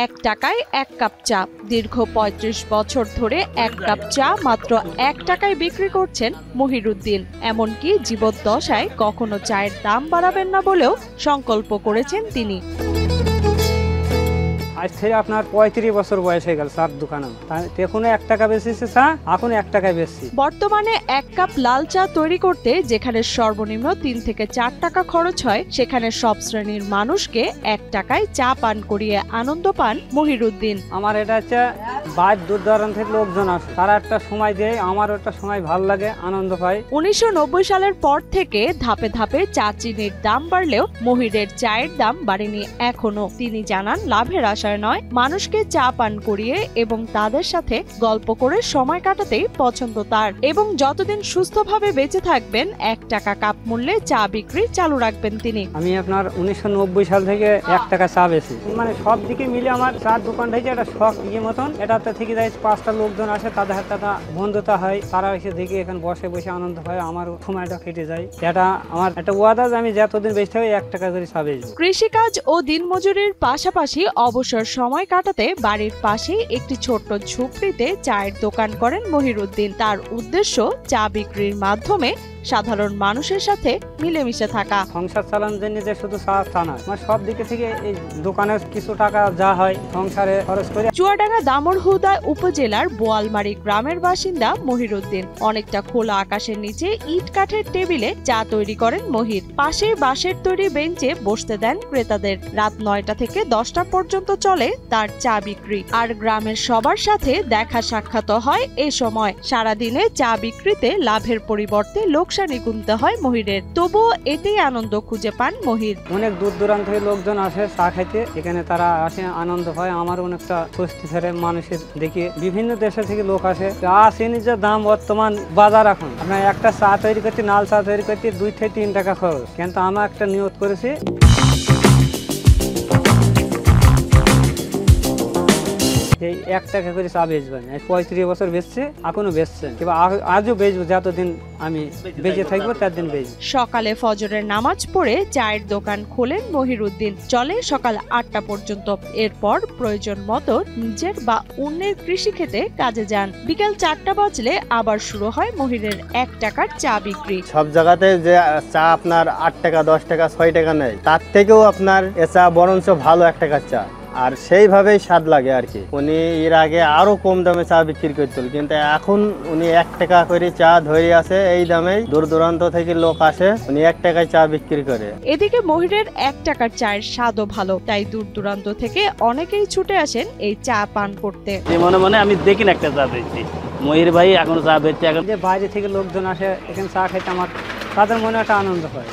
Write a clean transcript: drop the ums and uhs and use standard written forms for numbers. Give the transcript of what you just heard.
1 টাকায় 1 কাপ চা। দীর্ঘ ৩৫ বছর ধরে 1 কাপ চা মাত্র 1 টাকায় বিক্রি করছেন মহিরুদ্দিন। এমনকি জীবদ্দশায় কখনো চায়ের দাম বাড়াবেন না বলেও সংকল্প করেছেন তিনি। আজ থেকে আপনার ৩৫ বছর বয়স হয়ে গেল চার দোকানে, তখন 1 টাকা বেশিছে চা, এখন 1 টাকায় বেশি। বর্তমানে 1 কাপ লাল চা তৈরি করতে যেখানে সর্বনিম্ন 3 থেকে 4 টাকা খরচ হয়, সেখানে সব শ্রেণীর মানুষকে 1 টাকায় চা পান করিয়ে আনন্দ পান মহিরুদ্দিন। আমার এটা হচ্ছে বাইরে দূর দূরান্ত থেকে লোকজন আসে, তারা একটা সময় দেয়, আমার একটা সময় ভালো লাগে, আনন্দ পাই। 1990 সালের পর থেকে ধাপে ধাপে চা চিনির দাম বাড়লেও মহিরের চায়ের দাম বাড়েনি এখনো। তিনি জানান, লাভের আশায় নয়, মানুষকে চা পান করিয়ে এবং তাদের সাথে গল্প করে সময় কাটাতেই পছন্দ তার, এবং যতদিন সুস্থভাবে বেঁচে থাকবেন 1 টাকা কাপ মূল্যে চা বিক্রি চালু রাখবেন তিনি। আমি আপনার 1990 সাল থেকে 1 টাকা চা বেশি, মানে সব দিকে মিলে আমার চার দোকানটা হচ্ছে একটা শখ ইয়ে মতন। এটাতে থেকে যায় 5টা লোকজন আসে, তাদের হাতে একটা বন্ধুতা হয়, তারা এসে দেখে এখানে বসে বসে আনন্দ হয়, আমার সময়টা কেটে যায়। এটা আমার একটা ওয়াদা যে আমি যতদিন বেঁচে থাকি 1 টাকা করে চা বেচবো। কৃষিকাজ ও দিনমজুরির পাশাপাশি অবসর সময় কাটাতে বাড়ির পাশে একটি ছোট্ট ঝুপড়িতে চায়ের দোকান করেন মহিরুদ্দিন। তার উদ্দেশ্য চা বিক্রির মাধ্যমে সাধারণ মানুষের সাথে মিলেমিশে থাকা। সংসার চালানোর জন্য যে শুধু চা না, আমার সব দিকে থেকে এই দোকানের কিছু টাকা যা হয় সংসারে খরচ করে। চুয়াডাঙ্গা দামুড়হুদা উপজেলার বোয়ালমারি গ্রামের বাসিন্দা মহিরুদ্দিন। অনেকটা খোলা আকাশের নিচে ইট কাঠের টেবিলে চা তৈরি করেন মহির। পাশে বাঁশের তৈরি বেঞ্চে বসতে দেন ক্রেতাদের। রাত 9টা থেকে 10টা পর্যন্ত চলে তার চা বিক্রি। আর গ্রামের সবার সাথে দেখা সাক্ষাৎ হয় এ সময়। সারাদিনে চা বিক্রিতে লাভের পরিবর্তে লোকসানি গুনতে হয় মহিরের, তবুও এতেই আনন্দ খুঁজে পান মহির। অনেক দূর দূরান্ত থেকে লোকজন আসে চা খাইতে, এখানে তারা আসে আনন্দ পায়, আমার অনেকটা স্বস্তি ফেরে। মানুষের দেখি বিভিন্ন দেশে থেকে লোক আসে। চা চিনির যে দাম বর্তমান বাজার, এখন আপনার একটা চা তৈরি করতে, লাল চা তৈরি করতে 2 থেকে 3 টাকা খরচ, কিন্তু আমরা একটা নিয়ত করেছি এই 1 টাকা করে চা বেচবেন। 35 বছর বেচছে, এখনো বেচছেন, কিংবা আজও বেচবো, যতদিন আমি বেঁচে থাকবো ততদিন বেচবো। সকালে ফজরের নামাজ পড়ে চায়ের দোকান খোলেন মহিরুদ্দিন। চলে সকাল 8টা পর্যন্ত। এরপর প্রয়োজন মতো নিজের বা অন্যের কৃষি ক্ষেতে কাজে যান। বিকেল 4টা বাজলে আবার শুরু হয় মহিরের 1 টাকার চা বিক্রি। সব জায়গাতে যে চা আপনার 8 টাকা 10 টাকা 6 টাকা নেয়, তার থেকেও আপনার এ চা বরঞ্চ ভালো 1 টাকার চা, আর সেইভাবেই স্বাদ লাগে আর কি। উনি এর আগে আরো কম দামে চা বিক্রি করতেন, কিন্তু এখন উনি 1 টাকা করে চা ধরে আছে, এই দামেই দূর দূরান্ত থেকে লোক আসে, উনি 1 টাকায় চা বিক্রি করে। এদিকে মহিরের 1 টাকার চায়ের স্বাদও ভালো, তাই দূর দূরান্ত থেকে অনেকেই ছুটে আসেন এই চা পান করতে। মনে মনে আমি দেখি না একটা চা বেচছি, মহির ভাই এখন চা বেচছে। এখন যে বাইরে থেকে লোকজন আসে এখানে চা খেতে, আমার তাদের মনে একটা আনন্দ হয়।